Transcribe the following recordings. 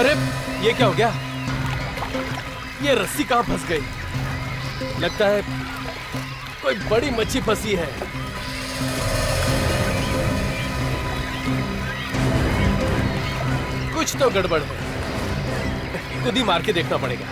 अरे ये क्या हो गया? ये रस्सी कहाँ फंस गई? लगता है कोई बड़ी मच्छी फंसी है। कुछ तो गड़बड़ है, खुद ही मार के देखना पड़ेगा।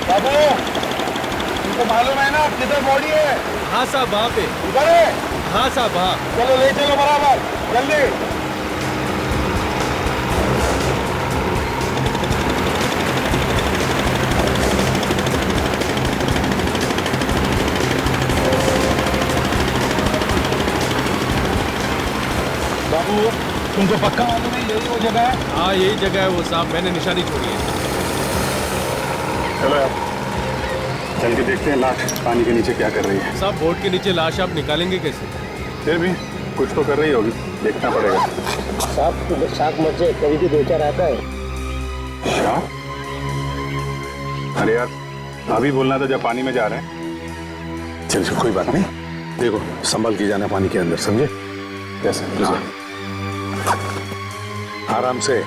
बाबू, तुमको मालूम है ना किधर बॉडी है? हाँ साहब, वहाँ पे। उधर है? हाँ साहब, हाँ। चलो ले चलो बराबर, जल्दी। बाबू, तुमको पक्का मालूम है यही वो जगह है? हाँ यही जगह है वो साहब, मैंने निशानी छोड़ी है। चलो यार, चल के देखते हैं लाश पानी के नीचे क्या कर रही है। साहब बोट के नीचे लाश आप निकालेंगे कैसे? फिर भी कुछ तो कर रही होगी, देखना पड़ेगा। साहब शाक मत जाए, कभी भी दो चार आता है। शाक? अरे यार, अभी बोलना था जब पानी में जा रहे हैं। चल चल कोई बात नहीं, देखो संभल के जाना पानी के अंदर, समझे? कैसे? हाँ। आराम से।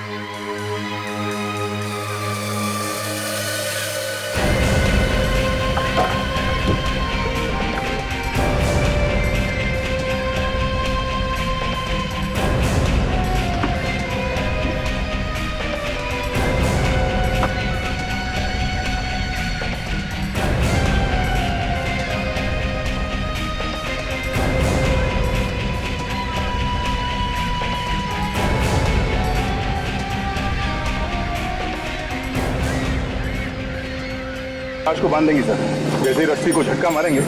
लाश को बांध देंगे सर, जैसे ही रस्सी को झटका मारेंगे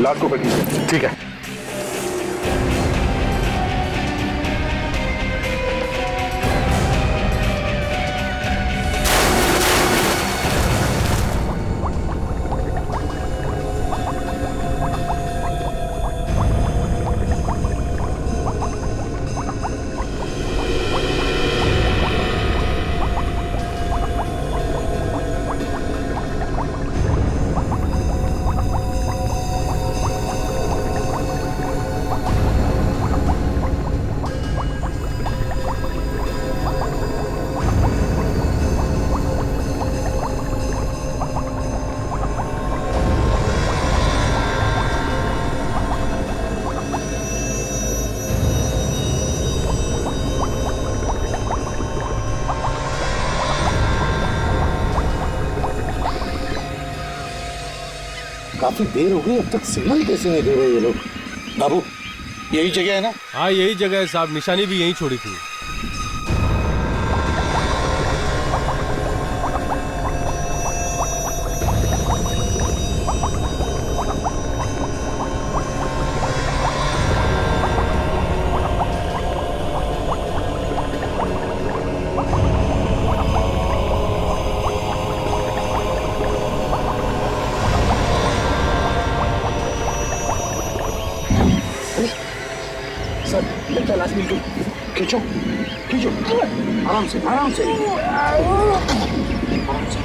लाश को पकड़िए। ठीक है। काफी देर हो गई, अब तक सिग्नल कैसे नहीं दे रहे ये लोग? बाबू, यही जगह है ना? हाँ यही जगह है साहब, निशानी भी यहीं छोड़ी थी। सर लगता लाश मिल गई। खींचो खींचो, आराम से आराम से आराम से।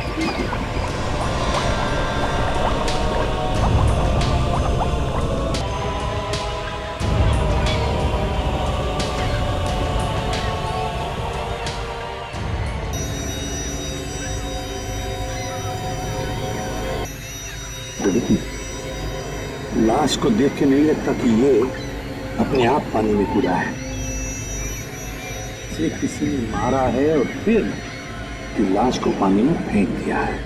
लाश को देख के नहीं लगता कि ये अपने आप पानी में कूदा है। से किसी ने मारा है और फिर कि लाश को पानी में फेंक दिया है।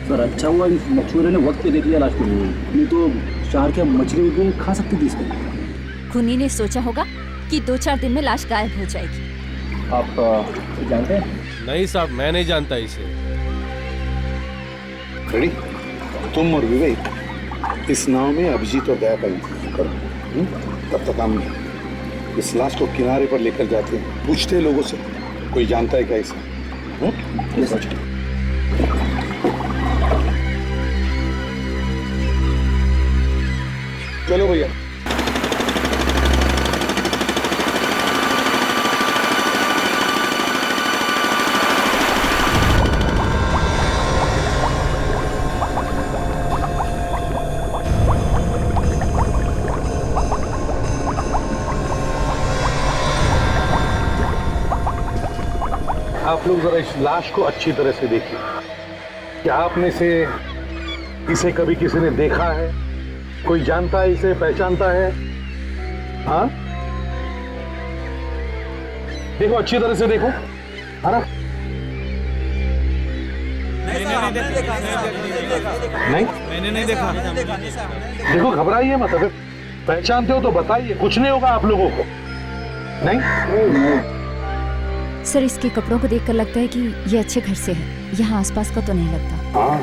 सर अच्छा हुआ इस मछुआरे ने वक्त पे देख लिया लाश को, नहीं तो शहर के मछली भी खा सकती थी इसको। खूनी ने सोचा होगा कि 2-4 दिन में लाश गायब हो जाएगी। आप जानते हैं? नहीं साहब, मैं नहीं जानता इसे। खड़ी, तुम और विवेक इस नाव में अभिजीत और दया का इंतजार करो। तब तक हम इस लाश को किनारे पर लेकर जाते हैं, पूछते हैं लोगों से कोई जानता है क्या इसे। चलो भैया। आप लोग जरा इस लाश को अच्छी तरह से देखिए। क्या आप में से इसे कभी किसी ने देखा है? कोई जानता है इसे, पहचानता है? हाँ, देखो अच्छी तरह से देखो, है ना? मैंने नहीं देखा। देखो घबराइए मत, अगर पहचानते हो तो बताइए, कुछ नहीं होगा आप लोगों को। नहीं? सर, इसके कपड़ों को देखकर लगता है कि ये अच्छे घर से है। यहाँ आसपास का तो नहीं लगता। हाँ।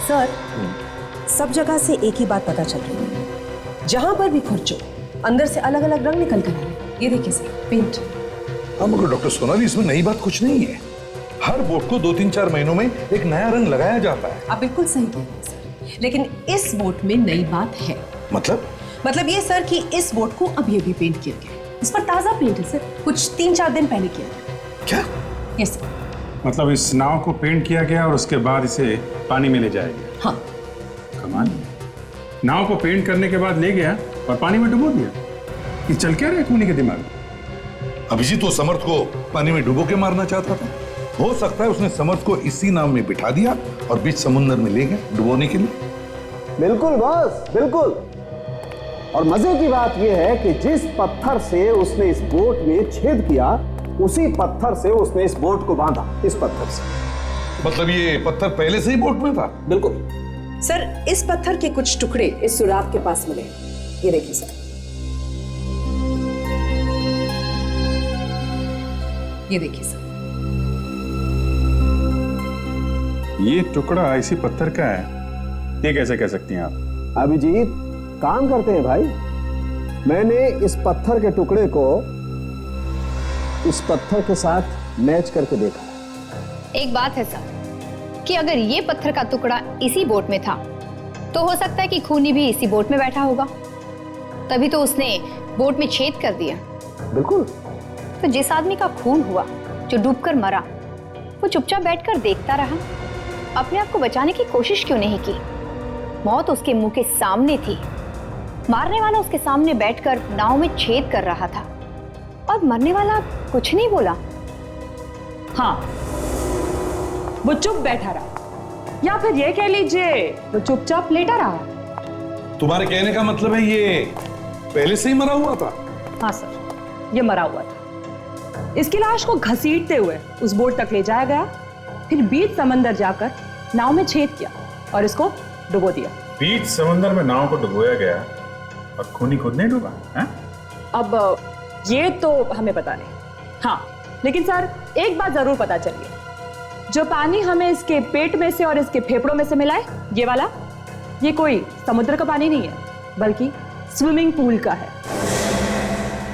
सर, सब जगह से एक ही बात पता चल रही है। जहां पर भी खुरचो, अंदर से अलग अलग रंग निकल कर आए। ये देखिए सर, पेंट। हाँ मगर डॉक्टर सोनाली, इसमें नई बात कुछ नहीं है। हर बोट को 2-3-4 महीनों में एक नया रंग लगाया जाता है। आप बिल्कुल सही कह रहे हैं सर, लेकिन इस बोट में नई बात है। मतलब ये सर कि इस बोट को अभी अभी पेंट किया गया है। इस पर ताजा पेंट है सर, कुछ 3-4 दिन पहले किया गया। क्या? Yes sir. मतलब इस नाव को पेंट किया गया और उसके बाद इसे पानी में ले जाया गया? हाँ। कमाल। नाव को पेंट करने के बाद ले गया और पानी में डुबो दिया। ये चल क्या रहा है खूनी के दिमाग में? अभिजीत तो समर्थ को पानी में डुबो के मारना चाहता था। हो सकता है उसने समर्थ को इसी नाव में बिठा दिया और बीच समुद्र में ले गया डुबोने के लिए। बिल्कुल बॉस, बिल्कुल। और मजे की बात यह है कि जिस पत्थर से उसने इस बोट में छेद किया, उसी पत्थर से उसने इस बोट को बांधा। इस पत्थर से। मतलब ये पत्थर पहले से ही बोट में था? बिल्कुल सर, इस पत्थर के कुछ टुकड़े इस सुराग के पास मिले। ये देखिए सर, ये देखिए सर। ये टुकड़ा इसी पत्थर का है, ये कैसे कह सकती हैं आप? अभिजीत काम करते हैं भाई। मैंने इस पत्थर के टुकड़े को इस पत्थर के साथ मैच करके देखा। एक बात है सर कि अगर ये पत्थर का टुकड़ा इसी बोट में था तो हो सकता है कि खूनी भी इसी बोट में बैठा होगा, तभी तो उसने बोट में छेद कर दिया। बिल्कुल। तो जिस आदमी का खून हुआ, जो डूबकर मरा, वो चुपचाप बैठकर देखता रहा, अपने आप को बचाने की कोशिश क्यों नहीं की? मौत उसके मुंह के सामने थी, मारने वाला उसके सामने बैठकर नाव में छेद कर रहा था और मरने वाला कुछ नहीं बोला। हाँ, वो चुप बैठा रहा, या फिर ये कह लीजिए वो चुपचाप लेटा रहा। तुम्हारे कहने का मतलब है ये पहले से ही मरा हुआ था? हाँ सर, ये मरा हुआ था। इसकी लाश को घसीटते हुए उस बोट तक ले जाया गया, फिर बीच समंदर जाकर नाव में छेद किया और इसको डुबो दिया। बीच समंदर में नाव को डुबोया गया और खूनी खुद नहीं डूबा? अब ये तो हमें पता नहीं। हाँ, लेकिन सर एक बात जरूर पता चली है, जो पानी हमें इसके पेट में से और इसके फेफड़ों में से मिला है, ये वाला, ये कोई समुद्र का पानी नहीं है, बल्कि स्विमिंग पूल का है।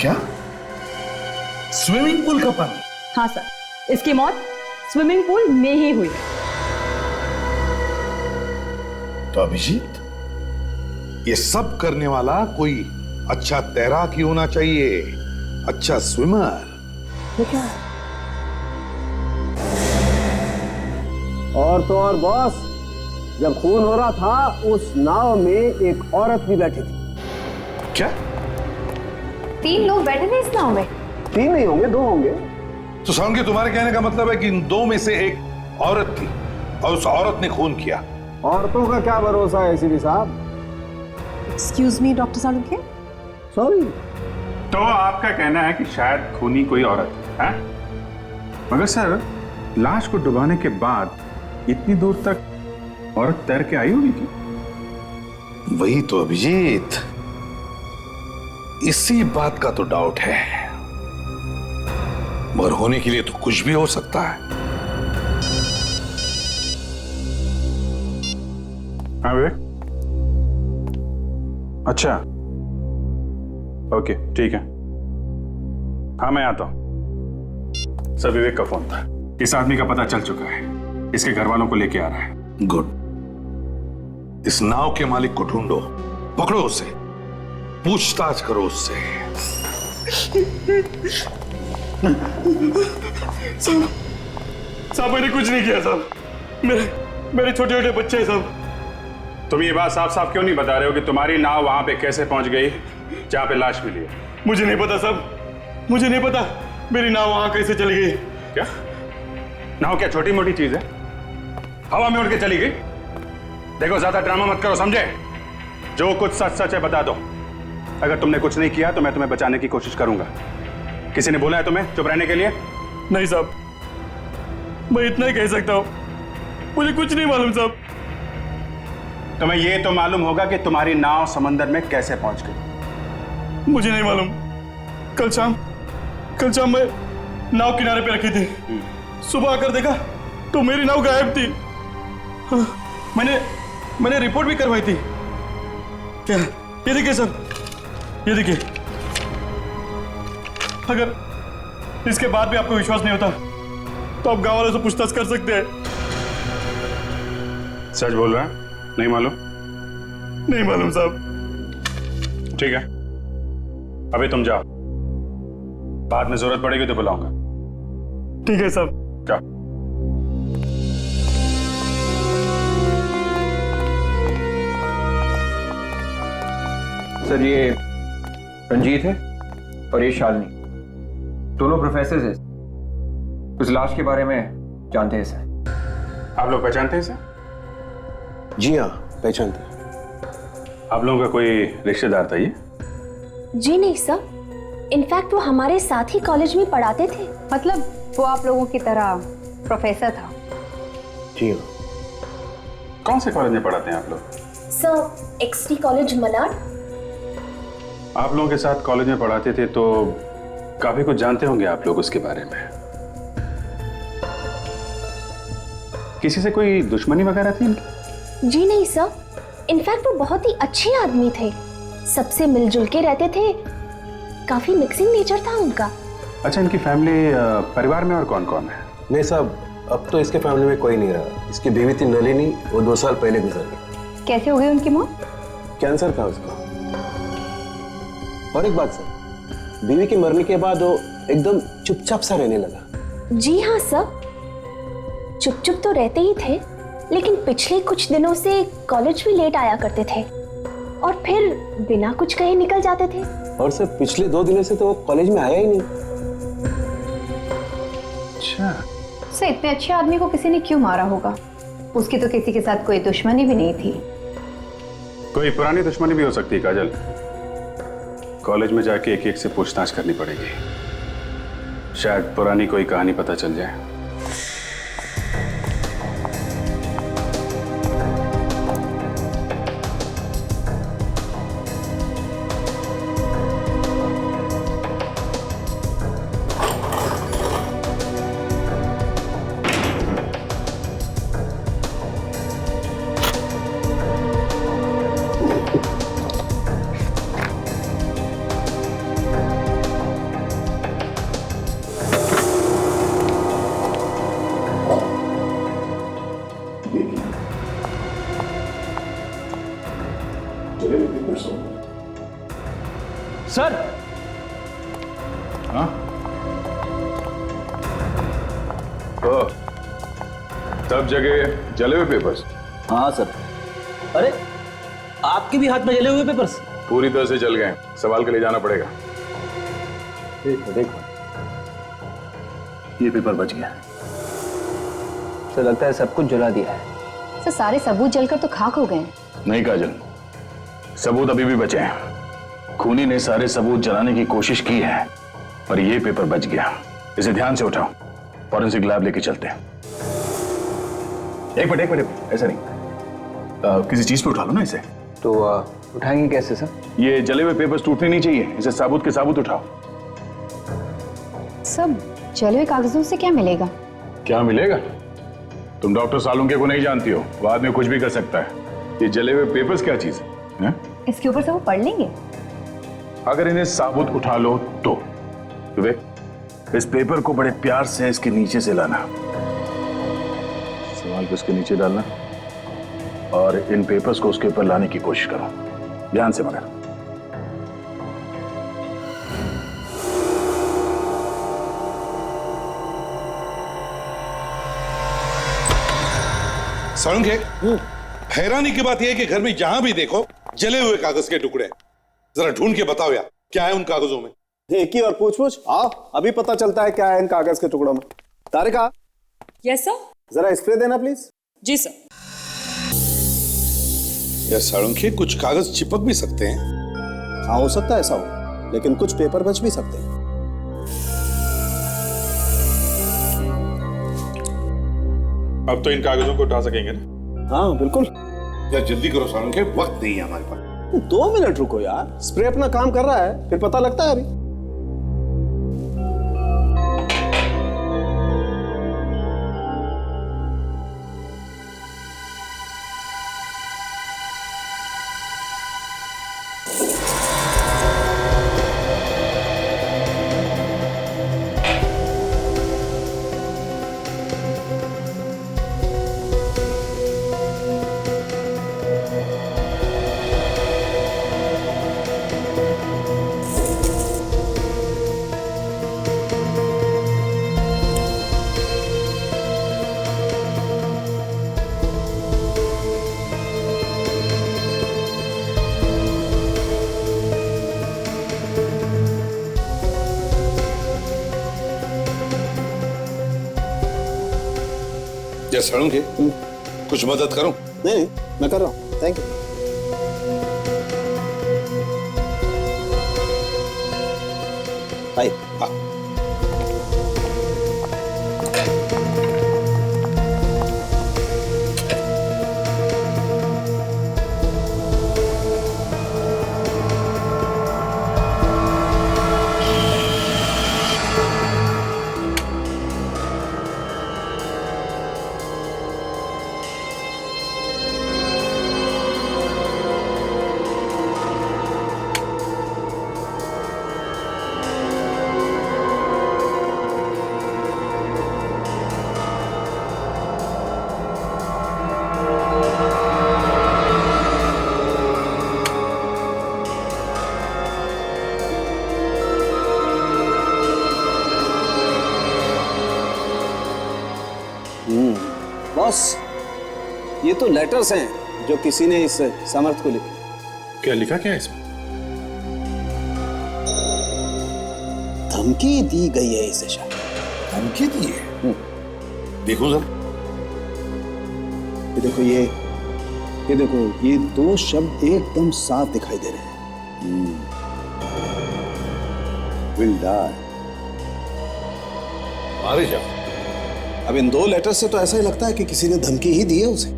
क्या? स्विमिंग पूल का पानी? हाँ सर, इसकी मौत स्विमिंग पूल में ही हुई है। तो अभिजीत, ये सब करने वाला कोई अच्छा तैराक ही होना चाहिए, अच्छा स्विमर। ये क्या है? और तो और बॉस, जब खून हो रहा था उस नाव में एक औरत भी बैठी थी। क्या? 3 लोग बैठे थे इस नाव में? 3 नहीं होंगे, 2 होंगे। तो साउंड के तुम्हारे कहने का मतलब है कि इन 2 में से एक औरत थी और उस औरत ने खून किया। औरतों का क्या भरोसा है एसीपी साहब? Excuse me doctor Salunkhe. Sorry. तो आपका कहना है कि शायद खूनी कोई औरत है? मगर सर, लाश को डुबाने के बाद इतनी दूर तक औरत तैर के आई होगी क्या? वही तो अभिजीत, इसी बात का तो डाउट है। मगर होने के लिए तो कुछ भी हो सकता है। हाँ विवेक, अच्छा ओके ठीक है, हाँ मैं आता हूं। सर विवेक का फोन था, इस आदमी का पता चल चुका है, इसके घर वालों को लेके आ रहा है। गुड। इस नाव के मालिक को ढूंढो, पकड़ो उसे, पूछताछ करो उससे। साहब मैंने कुछ नहीं किया साहब, मेरे छोटे छोटे बच्चे हैं साहब। तुम ये बात साफ साफ क्यों नहीं बता रहे हो कि तुम्हारी नाव वहां पे कैसे पहुंच गई जहां पे लाश मिली है? मुझे नहीं पता साहब, मुझे नहीं पता मेरी नाव वहां कैसे चली गई। क्या नाव क्या छोटी मोटी चीज है, हवा में उड़ के चली गई? देखो ज्यादा ड्रामा मत करो, समझे? जो कुछ सच सच है बता दो। अगर तुमने कुछ नहीं किया तो मैं तुम्हें बचाने की कोशिश करूंगा। किसी ने बोला है तुम्हें चुप रहने के लिए? नहीं साहब, मैं इतना ही कह सकता हूं, मुझे कुछ नहीं मालूम साहब। तुम्हें यह तो मालूम होगा कि तुम्हारी नाव समंदर में कैसे पहुंच गई? मुझे नहीं मालूम। कल शाम मैं नाव किनारे पे रखी थी, सुबह आकर देखा तो मेरी नाव गायब थी। हाँ, मैंने रिपोर्ट भी करवाई थी। क्या ये देखिए सर, ये देखिए। अगर इसके बाद भी आपको विश्वास नहीं होता तो आप गांव वालों से पूछताछ कर सकते हैं। सच बोल रहा है? नहीं मालूम? नहीं मालूम साहब। ठीक है, अभी तुम जाओ, बाद में जरूरत पड़ेगी तो बुलाऊंगा। ठीक है साहब। जाओ। सर ये रंजीत है और ये शालिनी, दोनों प्रोफेसर हैं। उस लाश के बारे में जानते हैं सर। आप लोग पहचानते हैं इसे? जी हाँ, पहचानते हैं। आप लोगों का कोई रिश्तेदार था ये? जी नहीं सर, इनफैक्ट वो हमारे साथ ही कॉलेज में पढ़ाते थे। मतलब वो आप लोगों की तरह प्रोफेसर था? जी हाँ। कौन से कॉलेज में पढ़ाते हैं आप लोग? सर एक्सटी कॉलेज मलाड। आप लोगों के साथ कॉलेज में पढ़ाते थे तो काफी कुछ जानते होंगे आप लोग उसके बारे में। किसी से कोई दुश्मनी वगैरह थी इनकी? जी नहीं सर, इनफैक्ट वो बहुत ही अच्छे आदमी थे, सबसे मिलजुल के रहते थे, काफी मिक्सिंग नेचर था उनका। अच्छा, इनकी फैमिली परिवार में और कौन कौन है? नहीं साहब, अब तो इसके फैमिली में कोई नहीं रहा। इसकी बीवी थी नलिनी, वो 2 साल पहले गुजर गई। कैसे हो गई उनकी मौत? कैंसर था उसका। और एक बात सर, बीवी के मरने के बाद वो एकदम चुपचाप सा रहने लगा। जी हाँ सर, चुप चुप तो रहते ही थे, लेकिन पिछले कुछ दिनों से कॉलेज भी लेट आया करते थे और फिर बिना कुछ कहे निकल जाते थे। और सर पिछले 2 दिनों से तो वो कॉलेज में आया ही नहीं। अच्छा सर, इतने अच्छे आदमी को किसी ने क्यों मारा होगा? उसकी तो किसी के साथ कोई दुश्मनी भी नहीं थी। कोई पुरानी दुश्मनी भी हो सकती है काजल। कॉलेज में जाके एक एक से पूछताछ करनी पड़ेगी, शायद पुरानी कोई कहानी पता चल जाए। सर। हाँ? तो सब जगह जले हुए पेपर्स? हाँ सर। अरे आपके भी हाथ में जले हुए पेपर्स? पूरी तरह से जल गए, सवाल के लिए जाना पड़ेगा। देखो ये पेपर बच गया। सर लगता है सब कुछ जला दिया है। सर सारे सबूत जलकर तो खाक हो गए हैं। नहीं काजल, सबूत अभी भी बचे हैं। खूनी ने सारे सबूत जलाने की कोशिश की है, पर यह पेपर बच गया। इसे ध्यान से उठाओ, फॉरेंसिक लैब लेके चलते हैं। एक मिनट, ऐसा नहीं, किसी चीज पे उठा लो ना इसे। तो उठाएंगे कैसे सर? ये जले हुए पेपर्स टूटने नहीं चाहिए, इसे साबुत के साबुत उठाओ। सब जले हुए कागजों से क्या मिलेगा? क्या मिलेगा? तुम डॉक्टर सालुंके को नहीं जानती हो, वो आदमी कुछ भी कर सकता है। ये जले हुए पेपर्स क्या चीज है? इसके ऊपर से वो पढ़ लेंगे। अगर इन्हें साबुत उठा लो तो विवेक, इस पेपर को बड़े प्यार से इसके नीचे से लाना, संभाल के उसके नीचे डालना, और इन पेपर्स को उसके ऊपर लाने की कोशिश करो, ध्यान से मगर। सालुंके, हैरानी की बात यह है कि घर में जहां भी देखो जले हुए कागज के टुकड़े। जरा ढूंढ के बताओ यार, क्या है उन कागजों में? एक ही और पूछ आओ, अभी पता चलता है क्या है इन कागज के टुकड़ों में। तारिका। Yes sir. जरा स्प्रे देना प्लीज। जी सर। यार सालुंके, कुछ कागज चिपक भी सकते हैं। हाँ, हो सकता है ऐसा हो, लेकिन कुछ पेपर बच भी सकते हैं। अब तो इन कागजों को उठा सकेंगे ना? हाँ बिल्कुल। यार जल्दी करो सालुंके, वक्त नहीं है हमारे पास। 2 मिनट रुको यार, स्प्रे अपना काम कर रहा है, फिर पता लगता है अभी। सालुंके, कुछ मदद करूं? नहीं, मैं कर रहा हूं, थैंक यू। भाई हाँ। बॉस, ये तो लेटर्स हैं जो किसी ने इस समर्थ को लिखे। क्या लिखा क्या है इसमें? धमकी दी गई है इसे शायद। धमकी दी है? देखो जरा। ये देखो, ये देखो, ये 2 शब्द एकदम साफ दिखाई दे रहे हैं। Will die. मारे जाओ। अब इन 2 लेटर से तो ऐसा ही लगता है कि किसी ने धमकी ही दी है उसे।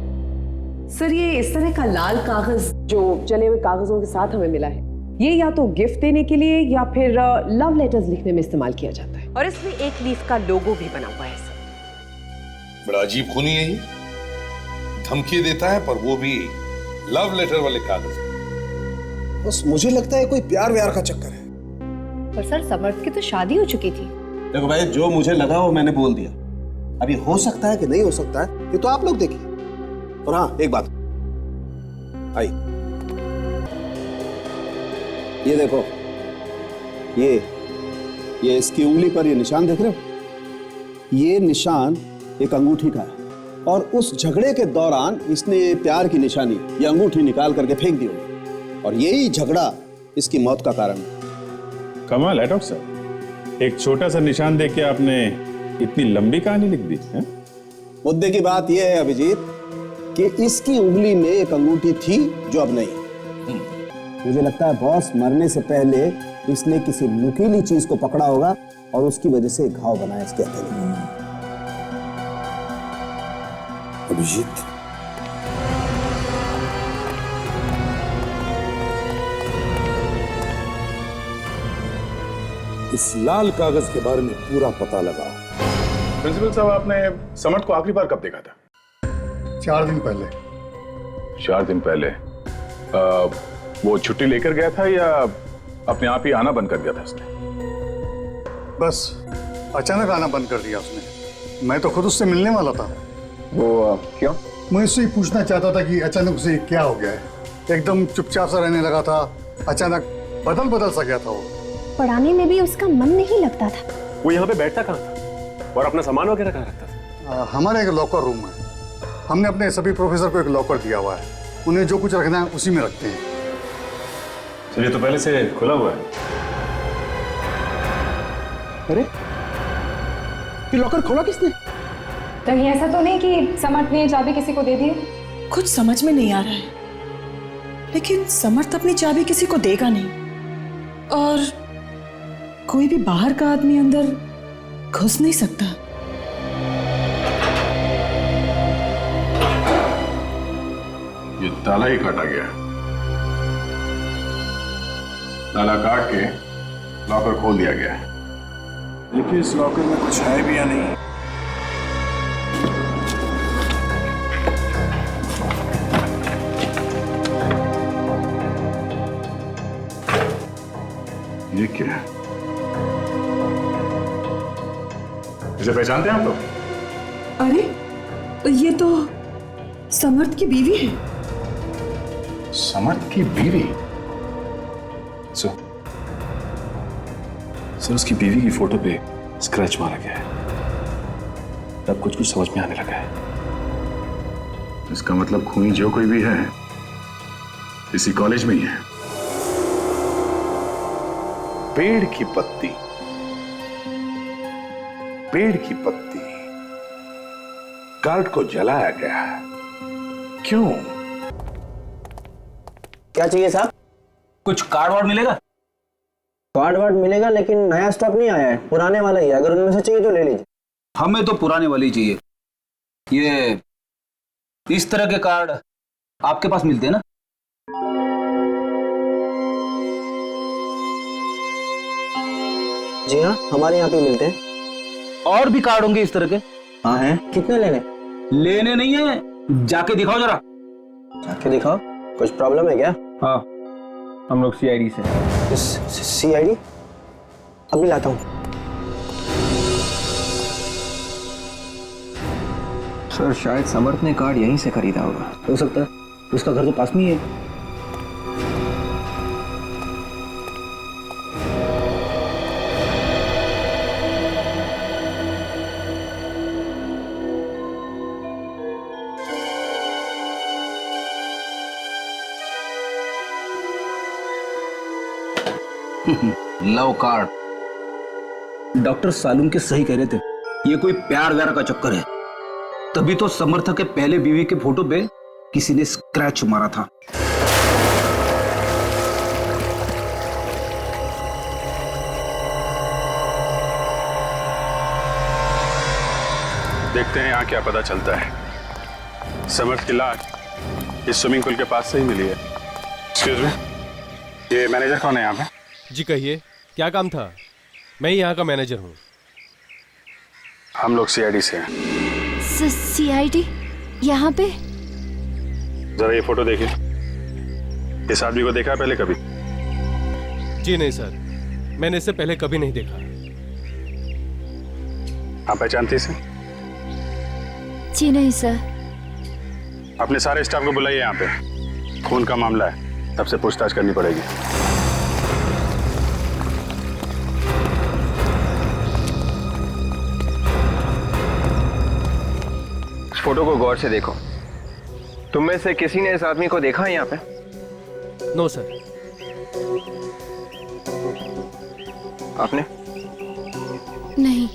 सर, ये इस तरह का लाल कागज जो जले हुए कागजों के साथ हमें मिला है, ये या तो गिफ्ट देने के लिए या फिर लव लेटर्स लिखने में इस्तेमाल किया जाता है। और इसमें एक लीफ का लोगो भी बना हुआ है सर। बड़ा अजीब खूनी है ये, धमकी देता है पर वो भी लव लेटर वाले कागज। बस मुझे लगता है कोई प्यार व्यार का चक्कर है। पर सर, समर्थ की तो शादी हो चुकी थी। देखो भाई, जो मुझे लगा वो मैंने बोल दिया। अभी हो सकता है कि नहीं हो सकता है, ये तो आप लोग देखिए। और हाँ, एक बात, आई ये देखो, ये इसकी उंगली पर ये निशान देख रहे हो? ये निशान एक अंगूठी का है, और उस झगड़े के दौरान इसने प्यार की निशानी, ये अंगूठी निकाल करके फेंक दी होगी, और यही झगड़ा इसकी मौत का कारण है। कमाल है डॉक्टर साहब, एक छोटा सा निशान देख के आपने इतनी लंबी कहानी लिख दी है? मुद्दे की बात यह है अभिजीत कि इसकी उंगली में एक अंगूठी थी जो अब नहीं। मुझे लगता है बॉस मरने से पहले इसने किसी नुकीली चीज को पकड़ा होगा और उसकी वजह से घाव बनाया इसके हथेली में। अभिजीत, इस लाल कागज के बारे में पूरा पता लगाओ। प्रिंसिपल साहब, आपने समर्थ को आखिरी बार कब देखा था? 4 दिन पहले। 4 दिन पहले? वो छुट्टी लेकर गया था या अपने आप ही आना बंद कर दिया था उसने? बस अचानक आना बंद कर दिया उसने। मैं तो खुद उससे मिलने वाला था। वो क्यों? मैं उससे ही पूछना चाहता था कि अचानक उसे क्या हो गया है। एकदम चुपचाप सा रहने लगा था, अचानक बदल सा गया था वो। पढ़ाने में भी उसका मन नहीं लगता था। वो यहाँ पे बैठता कहाँ था और अपना सामान वगैरह कहाँ रखता था? हमारे एक लॉकर रूम है। हमने अपने सभी प्रोफेसर को एक लॉकर दिया हुआ है, उन्हें जो कुछ रखना है उसी में रखते हैं। चलिए, तो पहले से खुला हुआ है। अरे ये लॉकर खोला किसने? कहीं ऐसा तो नहीं कि समर्थ ने चाबी किसी को दे दी? कुछ समझ में नहीं आ रहा है, लेकिन समर्थ अपनी चाबी किसी को देगा नहीं और कोई भी बाहर का आदमी अंदर घुस नहीं सकता। ये ताला ही काटा गया। ताला काट के लॉकर खोल दिया गया है। देखिए इस लॉकर में कुछ है भी या नहीं। ये क्या है? इसे पहचानते हैं आप लोग? अरे ये तो समर्थ की बीवी है। समर्थ की बीवी? सर उसकी बीवी की फोटो पे स्क्रैच मारा गया है। अब कुछ समझ में आने लगा है। इसका मतलब खूनी जो कोई भी है इसी कॉलेज में ही है। पेड़ की पत्ती, पेड़ की पत्ती कार्ड को जलाया गया। क्यों? क्या चाहिए साहब? कुछ कार्ड वार्ड मिलेगा? कार्ड वार्ड मिलेगा, लेकिन नया स्टॉक नहीं आया है, पुराने वाला ही है। अगर उनमें से चाहिए तो ले लीजिए। हमें तो पुराने वाले ही चाहिए। ये इस तरह के कार्ड आपके पास मिलते हैं ना? जी हाँ, हमारे यहाँ पे मिलते हैं। और भी कार्ड होंगे इस तरह के? हाँ हैं। कितने लेने? लेने नहीं है, जाके दिखाओ जरा। जाके दिखाओ? कुछ प्रॉब्लम है क्या? हाँ, हम लोग सीआईडी से। सीआईडी? अभी लाता हूँ। सर शायद समर्थ ने कार्ड यहीं से खरीदा होगा। हो सकता है, उसका घर तो पास में ही है। Love card. डॉक्टर सालूम के सही कह रहे थे, ये कोई प्यार व्यार का चक्कर है। तभी तो समर्थ के पहले बीवी के फोटो पे किसी ने स्क्रैच मारा था। देखते हैं यहाँ क्या पता चलता है। समर्थ की लाश इस स्विमिंग पूल के पास से ही मिली है। एक्सक्यूज मी, ये मैनेजर कौन है यहाँ पे? जी कहिए, क्या काम था? मैं ही यहाँ का मैनेजर हूँ। हम लोग सीआईडी से हैं। सीआईडी? यहाँ पे? जरा ये फोटो देखिए। इस आदमी को देखा है पहले कभी? जी नहीं सर, मैंने इसे पहले कभी नहीं देखा। आप पहचानते इसे? जी नहीं सर। अपने सारे स्टाफ को बुलाइए यहाँ पे। खून का मामला है, सबसे पूछताछ करनी पड़ेगी। फोटो को गौर से देखो। तुम में से किसी ने इस आदमी को देखा है यहाँ पे? No sir. आपने? नहीं।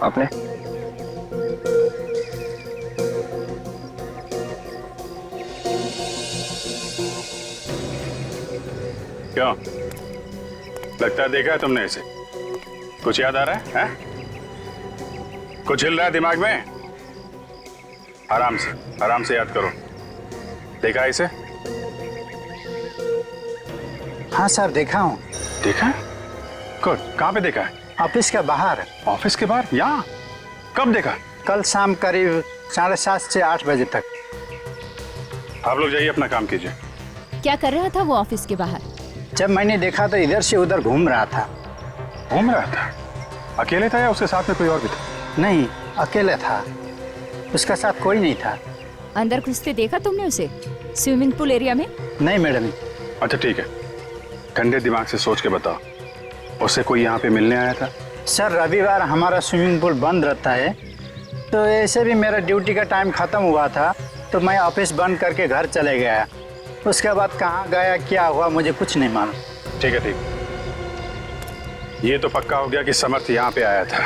आपने? क्यों, लगता है देखा है तुमने इसे? कुछ याद आ रहा है? कुछ हिल रहा है दिमाग में? आराम से याद करो। देखा है इसे? हाँ सर, देखा हूँ। देखा है? गुड। कहाँ पे देखा है? ऑफिस के बाहर। ऑफिस के बाहर? यहाँ? कब देखा? कल शाम करीब 7:30 से 8 बजे तक। आप लोग जाइए, अपना काम कीजिए। क्या कर रहा था वो ऑफिस के बाहर? जब मैंने देखा तो इधर से उधर घूम रहा था। घूम रहा था? अकेले था या उसके साथ में कोई और भी था? नहीं, अकेले था, उसका साथ कोई नहीं था। अंदर घुसते देखा तुमने उसे स्विमिंग पूल एरिया में? नहीं मैडम। अच्छा ठीक है, ठंडे दिमाग से सोच के बताओ, उससे कोई यहाँ पे मिलने आया था? सर, रविवार हमारा स्विमिंग पूल बंद रहता है, तो ऐसे भी मेरा ड्यूटी का टाइम खत्म हुआ था, तो मैं ऑफिस बंद करके घर चले गया। उसके बाद कहाँ गया, क्या हुआ, मुझे कुछ नहीं मालूम। ठीक है, ठीक। ये तो पक्का हो गया कि समर्थ यहाँ पे आया था।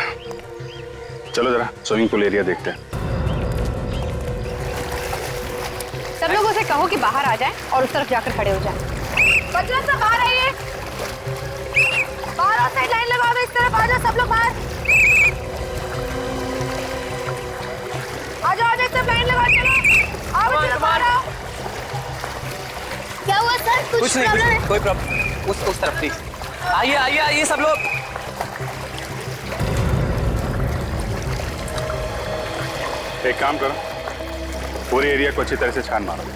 चलो जरा स्विमिंग पूल एरिया देखते हैं। सब लोग उसे कहो कि बाहर आ जाए और उस तरफ जाकर खड़े हो जाए। बचना सब बाहर आइए, बाहर साइड लाइन लगा दो, इस तरफ आ जाओ सब लोग बाहर। आ जाओ सब लाइन लगा, चलो आओ बच्चे बाहर आओ। क्या हुआ सर? कुछ प्रॉब्लम है? कोई प्रॉब्लम? उस तरफ प्लीज। आइए सब लोग। एक काम करो, पूरे एरिया को अच्छी तरह से छान मारो।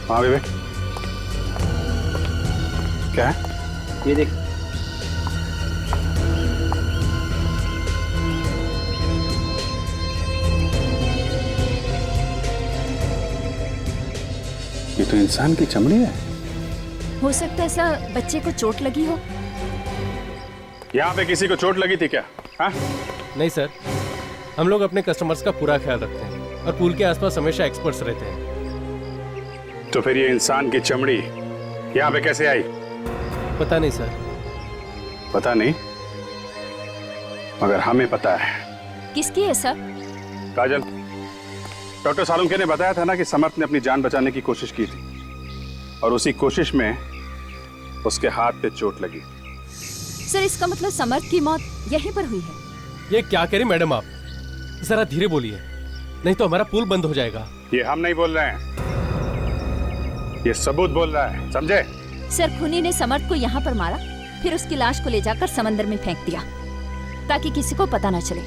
हाँ विवेक, क्या है? ये देख। ये तो इंसान की चमड़ी है। हो सकता है ऐसा बच्चे को चोट लगी हो। यहाँ पे किसी को चोट लगी थी क्या? हाँ? नहीं सर, हम लोग अपने कस्टमर्स का पूरा ख्याल रखते हैं और पूल के आसपास हमेशा एक्सपर्ट्स रहते हैं। तो फिर ये इंसान की चमड़ी यहाँ पे कैसे आई? पता नहीं सर। पता नहीं, मगर हमें पता है। किसकी है सर? काजल, डॉक्टर सालुंके ने बताया था ना कि समर्थ ने अपनी जान बचाने की कोशिश की थी और उसी कोशिश में उसके हाथ पे चोट लगी। सर, इसका मतलब समर्थ की मौत यहीं पर हुई है? ये क्या कह रही मैडम आप? जरा धीरे बोलिए, नहीं तो हमारा पुल बंद हो जाएगा। ये हम नहीं बोल रहे हैं, ये सबूत बोल रहा है, समझे? सर, खूनी ने समर्थ को यहाँ पर मारा, फिर उसकी लाश को ले जाकर समंदर में फेंक दिया ताकि किसी को पता न चले।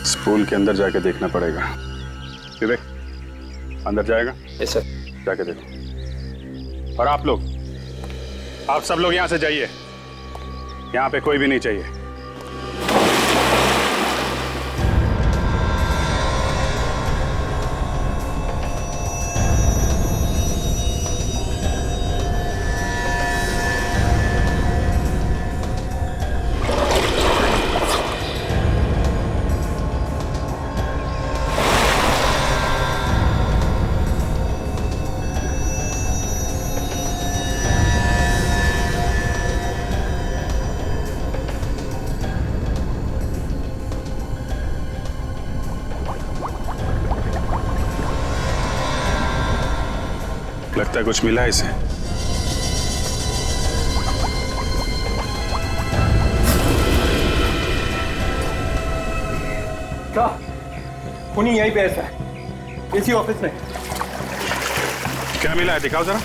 इस पुल के अंदर जाके देखना पड़ेगा। विवेक, अंदर जाएगा? Yes sir. जाके देखो। और आप सब लोग यहाँ से जाइए, यहाँ पे कोई भी नहीं चाहिए। लगता है कुछ मिला है इसे। क्या? खूनी यहीं पे ऐसा है, इसी ऑफिस में। क्या मिला है, दिखाओ जरा।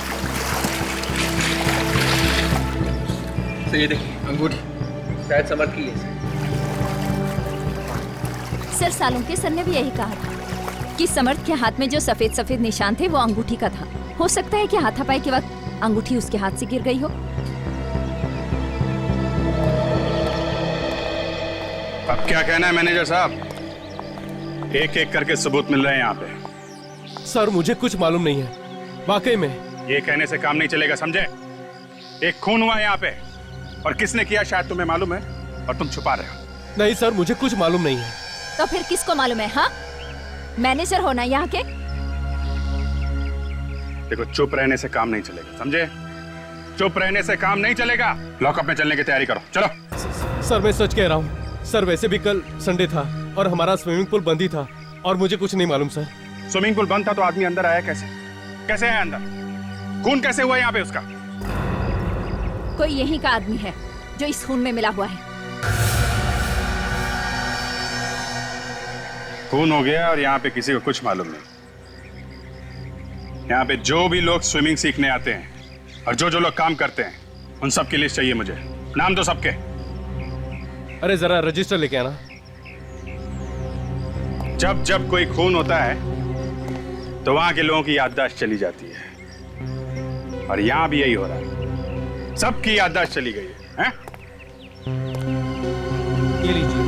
तो ये देखिए, अंगूठी, शायद समर्थ की है। सर, सालुंके सर ने भी यही कहा था कि समर्थ के हाथ में जो सफेद सफेद निशान थे वो अंगूठी का था। हो सकता है कि हाथापाई के वक्त अंगूठी उसके हाथ से गिर गई हो। अब क्या कहना है मैनेजर साहब? एक एक करके सबूत मिल रहे हैं यहाँ पे। सर मुझे कुछ मालूम नहीं है, वाकई में। ये कहने से काम नहीं चलेगा, समझे? एक खून हुआ है यहाँ पे, और किसने किया शायद तुम्हें मालूम है, और तुम छुपा रहे हो। नहीं सर, मुझे कुछ मालूम नहीं है। तो फिर किसको मालूम है? हाँ, मैनेजर होना यहाँ के? देखो, चुप रहने से काम नहीं चलेगा, समझे? चुप रहने से काम नहीं चलेगा। लॉकअप में चलने की तैयारी करो, चलो। सर मैं सच कह रहा हूँ सर, वैसे भी कल संडे था और हमारा स्विमिंग पूल बंद ही था, और मुझे कुछ नहीं मालूम सर। स्विमिंग पूल बंद था तो आदमी अंदर आया कैसे? कैसे आया अंदर? खून कैसे हुआ यहाँ पे उसका? कोई यहीं का आदमी है जो इस खून में मिला हुआ है। खून हो गया और यहाँ पे किसी को कुछ मालूम नहीं। यहाँ पे जो भी लोग स्विमिंग सीखने आते हैं और जो जो लोग काम करते हैं, उन सब की लिस्ट चाहिए मुझे। नाम दो सबके। अरे जरा रजिस्टर लेके आना। जब जब कोई खून होता है तो वहां के लोगों की याददाश्त चली जाती है, और यहां भी यही हो रहा है। सबकी याददाश्त चली गई है, हैं? ये लीजिए।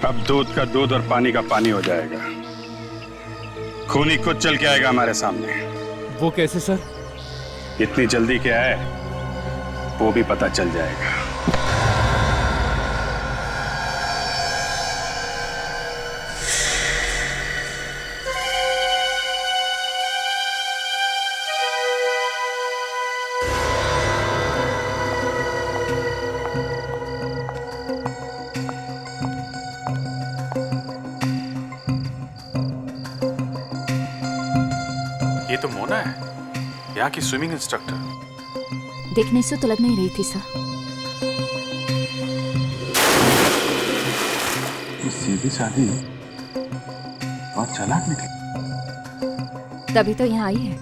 अब दूध का दूध और पानी का पानी हो जाएगा। खूनी खुद चल के आएगा हमारे सामने। वो कैसे सर? इतनी जल्दी क्या है, वो भी पता चल जाएगा। ये तो मोना है, यहाँ की स्विमिंग इंस्ट्रक्टर। देखने से तो लग नहीं रही थी सर। ये सीधी सादी बहुत चालाक निकली। तभी तो यहाँ आई है।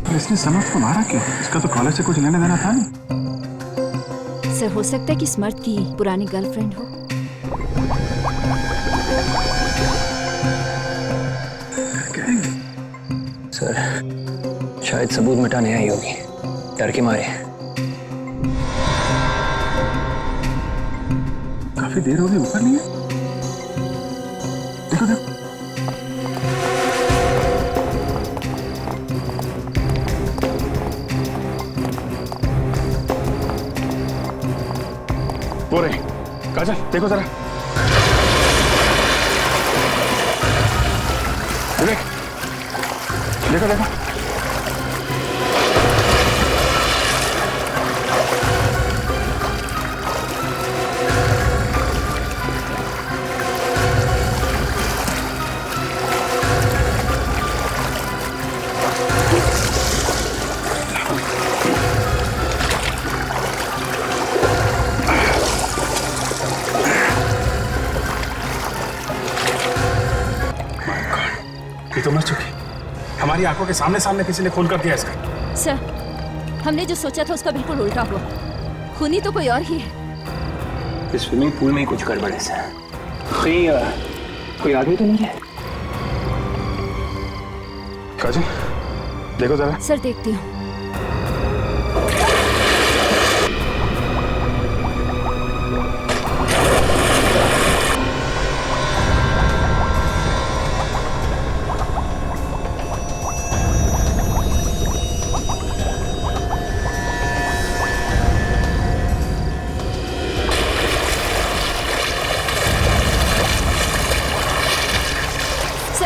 तो इसने समर्थ को मारा क्यों? इसका तो कॉलेज से कुछ लेने देना था नहीं। सर हो सकता है कि समर्थ की पुरानी गर्लफ्रेंड हो। सर शायद सबूत मिटाने आई होगी, डर के मारे। काफी देर हो गई, ऊपर नहीं है। देखो देखो। वो रही। काजल देखो जरा। विवेक देखो देखो। ये तो मर चुकी। हमारी आंखों के सामने सामने किसी ने खून कर दिया इसका। सर हमने जो सोचा था उसका बिल्कुल उल्टा हुआ। खूनी तो कोई और ही है। इस स्विमिंग पूल में ही कुछ गड़बड़ है सर। कोई आदमी तो नहीं है? काजल देखो जरा। सर देखती हूँ।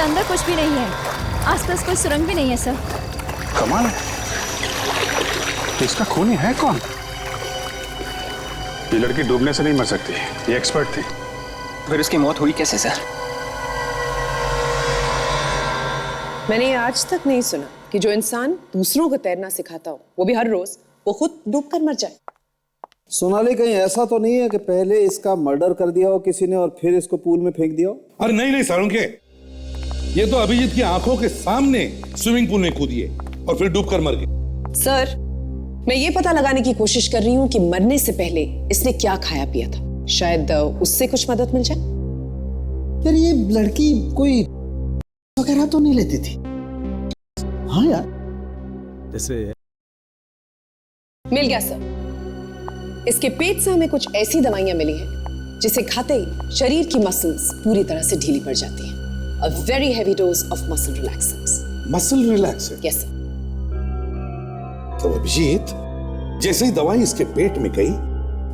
अंदर कुछ भी नहीं है, आसपास कोई सुरंग भी नहीं है सर। कमाल है। तो इसका खूनी है कौन? ये लड़की डूबने से नहीं मर सकती, ये एक्सपर्ट थी। फिर उसकी मौत हुई कैसे सर? मैंने आज तक नहीं सुना कि जो इंसान दूसरों को तैरना सिखाता हो, वो भी हर रोज, वो खुद डूबकर मर जाए। सोनाली, कहीं ऐसा तो नहीं है कि पहले इसका मर्डर कर दिया हो किसी ने और फिर इसको पूल में फेंक दिया हो? अरे नहीं नहीं सालुंके, ये तो अभिजीत की आंखों के सामने स्विमिंग पूल में कूदी है और फिर डूबकर मर गई। सर, मैं ये पता लगाने की कोशिश कर रही हूँ कि मरने से पहले इसने क्या खाया पिया था। शायद उससे कुछ मदद मिल जाए। यार ये लड़की कोई वगैरह तो नहीं लेती थी? हाँ यार, जैसे मिल गया सर। इसके पेट से हमें कुछ ऐसी दवाइयां मिली हैं जिसे खाते ही शरीर की मसल्स पूरी तरह से ढीली पड़ जाती हैं। A very heavy dose of muscle relaxants. Muscle relaxant? Yes, sir. तो अभिजीत, जैसे ही दवाई इसके पेट में गई,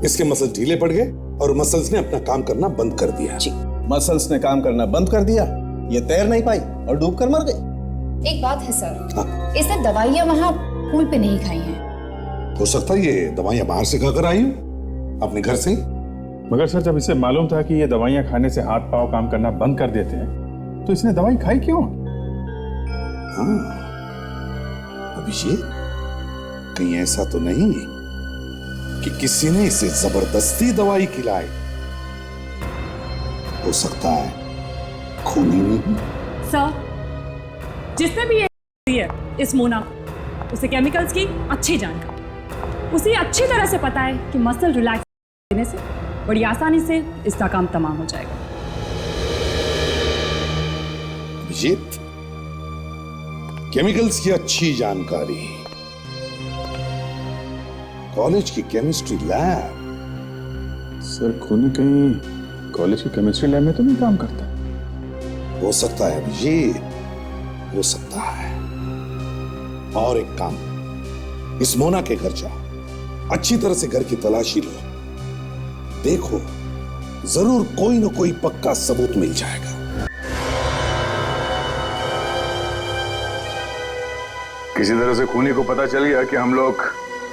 इसके मसल ढीले पड़ गए और मसल्स ने अपना काम करना बंद कर दिया। जी। मसल्स ने काम करना बंद कर दिया, ये तैर नहीं पाई और डूबकर मर गई। एक बात है सर, इसने दवाइयाँ वहाँ पूल पे नहीं खाई हैं। हो सकता है ये दवाइयां बाहर से खाकर आई हूं, अपने घर से। मगर सर, जब इसे मालूम था कि ये दवाइयां खाने से हाथ पांव काम करना बंद कर देते हैं, तो इसने दवाई खाई क्यों? हाँ, अभिषेक, कहीं ऐसा तो नहीं कि किसी ने इसे जबरदस्ती दवाई खिलाई? हो सकता है खूनी नहीं। सर, जिसने भी ये दी है इस मोना, उसे केमिकल्स की अच्छी जानकारी, उसे अच्छी तरह से पता है कि मसल रिलैक्स देने से बड़ी आसानी से इसका काम तमाम हो जाएगा। अभिजीत, केमिकल्स की अच्छी जानकारी, कॉलेज की केमिस्ट्री लैब। सर, खूनी कहीं कॉलेज की केमिस्ट्री लैब में तो नहीं काम करता? हो सकता है अभिजीत, हो सकता है। और एक काम, इस मोना के घर जाओ, अच्छी तरह से घर की तलाशी लो, देखो जरूर कोई ना कोई पक्का सबूत मिल जाएगा। किसी तरह से खूनी को पता चल गया कि हम लोग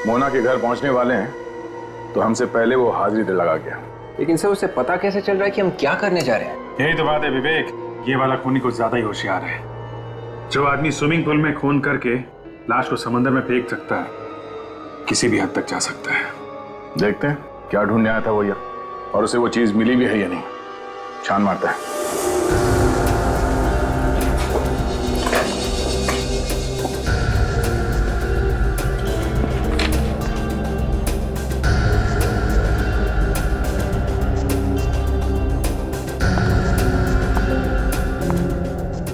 मोना के घर पहुंचने वाले हैं, तो हमसे पहले वो हाजिरी लगा गया। लेकिन सर, उसे पता कैसे चल रहा है कि हम क्या करने जा रहे हैं? यही तो बात है विवेक, ये वाला खूनी कुछ ज्यादा ही होशियार है। जो आदमी स्विमिंग पूल में खून करके लाश को समंदर में फेंक सकता है, किसी भी हद तक जा सकता है। देखते हैं क्या ढूंढने आया था वो ये, और उसे वो चीज मिली भी है या नहीं। छान मारता है।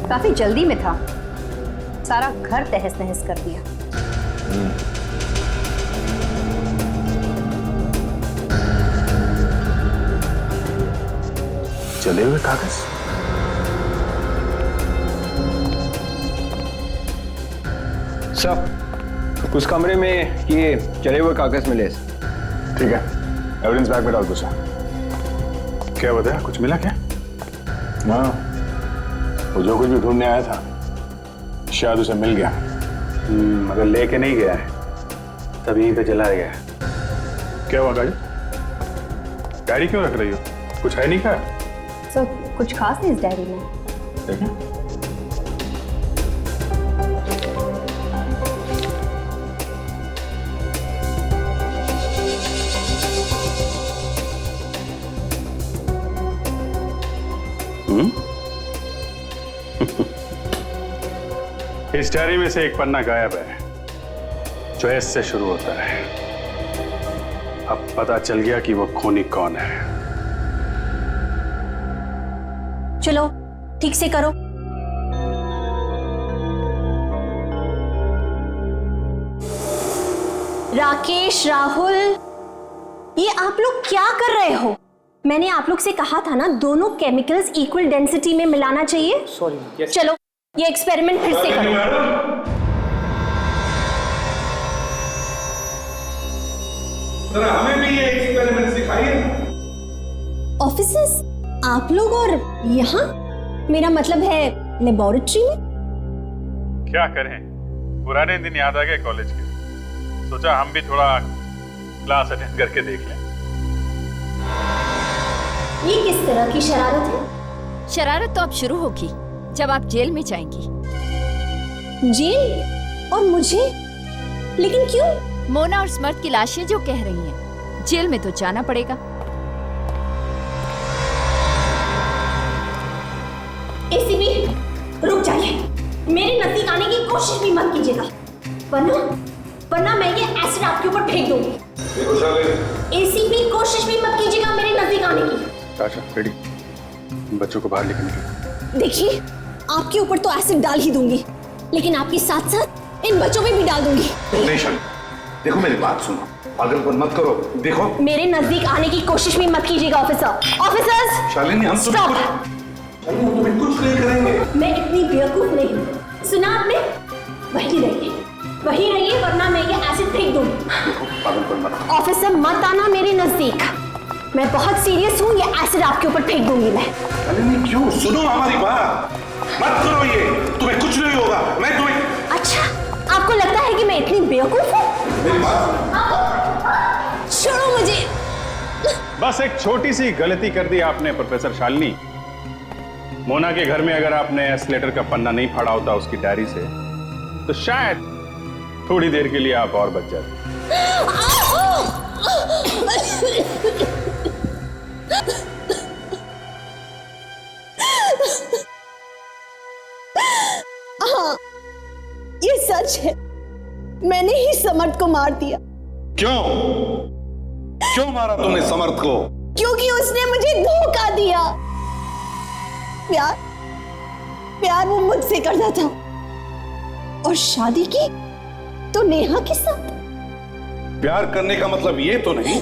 काफी जल्दी में था, सारा घर तहस नहस कर दिया। चले हुए कागज। सर, उस कमरे में ये चले हुए कागज मिले। ठीक है, एविडेंस बैग में डाल दो सर। क्या बताया, कुछ मिला क्या? हाँ, वो जो कुछ भी ढूंढने आया था शायद उसे मिल गया, मगर लेके नहीं गया है, तब यहीं पे चला गया। क्या हुआ गाड़ी? डायरी क्यों रख रही हो? कुछ है नहीं क्या? सर, कुछ खास नहीं इस डायरी में। देखें। इस डायरी में से एक पन्ना गायब है, जो एस से शुरू होता है। अब पता चल गया कि वो खूनी कौन है। चलो ठीक से करो। राकेश, राहुल, ये आप लोग क्या कर रहे हो? मैंने आप लोग से कहा था ना, दोनों केमिकल्स इक्वल डेंसिटी में मिलाना चाहिए। सॉरी। चलो ये एक्सपेरिमेंट फिर से करो। हमें भी ये एक्सपेरिमेंट सिखाइए। ऑफिसर्स, आप लोग और यहाँ? मेरा मतलब है लेबोरेटरी में। क्या करें, पुराने दिन याद आ गए कॉलेज के। सोचा हम भी थोड़ा क्लास अटेंड करके देख लें। ये किस तरह की शरारत है? शरारत तो अब शुरू होगी जब आप जेल में जाएंगी। जेल? और मुझे? लेकिन क्यों? मोना और स्मर्थ की लाशें जो कह रही हैं, जेल में तो जाना पड़ेगा। एसीपी, रुक जाइए। मेरे नजदीक आने की कोशिश भी मत कीजिएगा, वरना मैं ये एसिड आपके ऊपर फेंक दूंगी। एसीपी, कोशिश भी मत कीजिएगा मेरे नजदीक आने की। अच्छा, रेडी। बच्चों को बाहर लेके निकलो। देखिए, आपके ऊपर तो एसिड डाल ही दूंगी, लेकिन आपके साथ साथ इन बच्चों पे भी डाल दूंगी। नहीं शालिनी, देखो मेरी बात सुनो, पागलपन मत करो। देखो, मेरे नजदीक आने की कोशिश भी मत कीजिएगा ऑफिसर। ऑफिसर्स, शालिनी हम तुम्हें कुछ नहीं करेंगे। मैं इतनी बेवकूफ नहीं हूँ। सुना आपने? वहीं रहिए वरना मैं ये एसिड फेंक दूंगी। पागलपन मत। ऑफिसर मत आना मेरे नजदीक, मैं बहुत सीरियस हूँ। ये एसिड आपके ऊपर फेंक दूंगी मैं। शालिनी क्यों? सुनो हमारी बात, मत करो ये, तुम्हें कुछ नहीं होगा। मैं तुम्हें। अच्छा, आपको लगता है कि मैं इतनी बेवकूफ हूँ? मेरी बात छोड़ो मुझे। बस एक छोटी सी गलती कर दी आपने प्रोफेसर शालिनी। मोना के घर में अगर आपने एस लेटर का पन्ना नहीं फाड़ा होता उसकी डायरी से, तो शायद थोड़ी देर के लिए आप और बच जाते। हाँ, ये सच है, मैंने ही समर्थ को मार दिया। क्यों मारा तुमने समर्थ को? क्योंकि उसने मुझे धोखा दिया। प्यार वो मुझसे करता था, और शादी की तो नेहा के साथ। प्यार करने का मतलब ये तो नहीं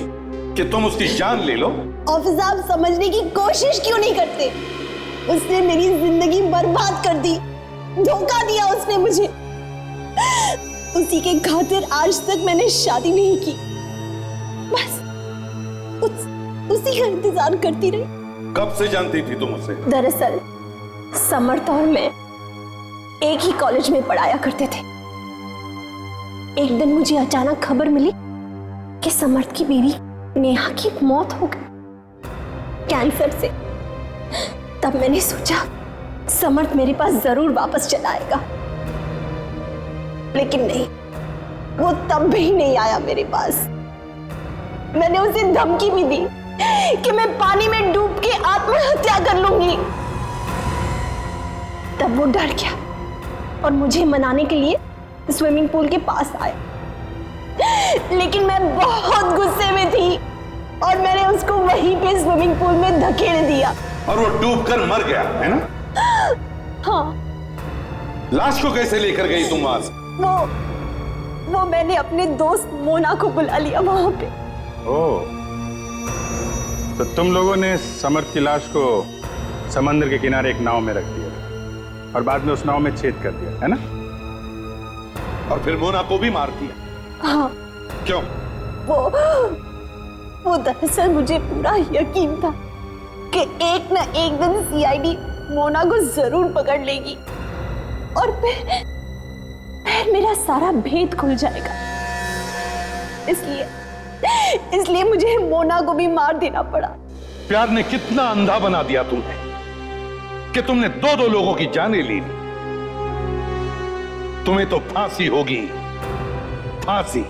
कि तुम उसकी जान ले लो। ऑफिसर, आप समझने की कोशिश क्यों नहीं करते? उसने मेरी जिंदगी बर्बाद कर दी, धोखा दिया उसने मुझे। उसी के खातिर आज तक मैंने शादी नहीं की, बस उसी का इंतजार करती रही। कब से जानती थी तुम उसे? दरअसल समर्थ और मैं एक ही कॉलेज में पढ़ाया करते थे। एक दिन मुझे अचानक खबर मिली कि समर्थ की बीवी नेहा की मौत हो गई कैंसर से। तब मैंने सोचा समर्थ मेरे पास जरूर वापस चला आएगा, लेकिन नहीं, वो तब भी नहीं आया मेरे पास। मैंने उसे धमकी भी दी कि मैं पानी में डूब के आत्महत्या कर लूंगी। तब वो डर गया और मुझे मनाने के लिए स्विमिंग पूल के पास आया, लेकिन मैं बहुत गुस्से में थी और मैंने उसको वहीं पे स्विमिंग पूल में धकेल दिया। और वो डूबकर मर गया, है ना? हाँ। लाश को कैसे लेकर गई तुम वहां से? वो मैंने अपने दोस्त मोना को बुला लिया वहां पे। ओह, तो तुम लोगों ने समर्थ की लाश को समंदर के किनारे एक नाव में रख दिया और बाद में उस नाव में छेद कर दिया, है ना? और फिर मोना को भी मार दिया? हाँ। क्यों? वो दरअसल मुझे पूरा यकीन था कि एक न एक दिन सीआईडी मोना को जरूर पकड़ लेगी और फिर मेरा सारा भेद खुल जाएगा। इसलिए मुझे मोना को भी मार देना पड़ा। प्यार ने कितना अंधा बना दिया तुम्हें कि तुमने दो लोगों की जानें ली। तुम्हें तो फांसी होगी, फांसी।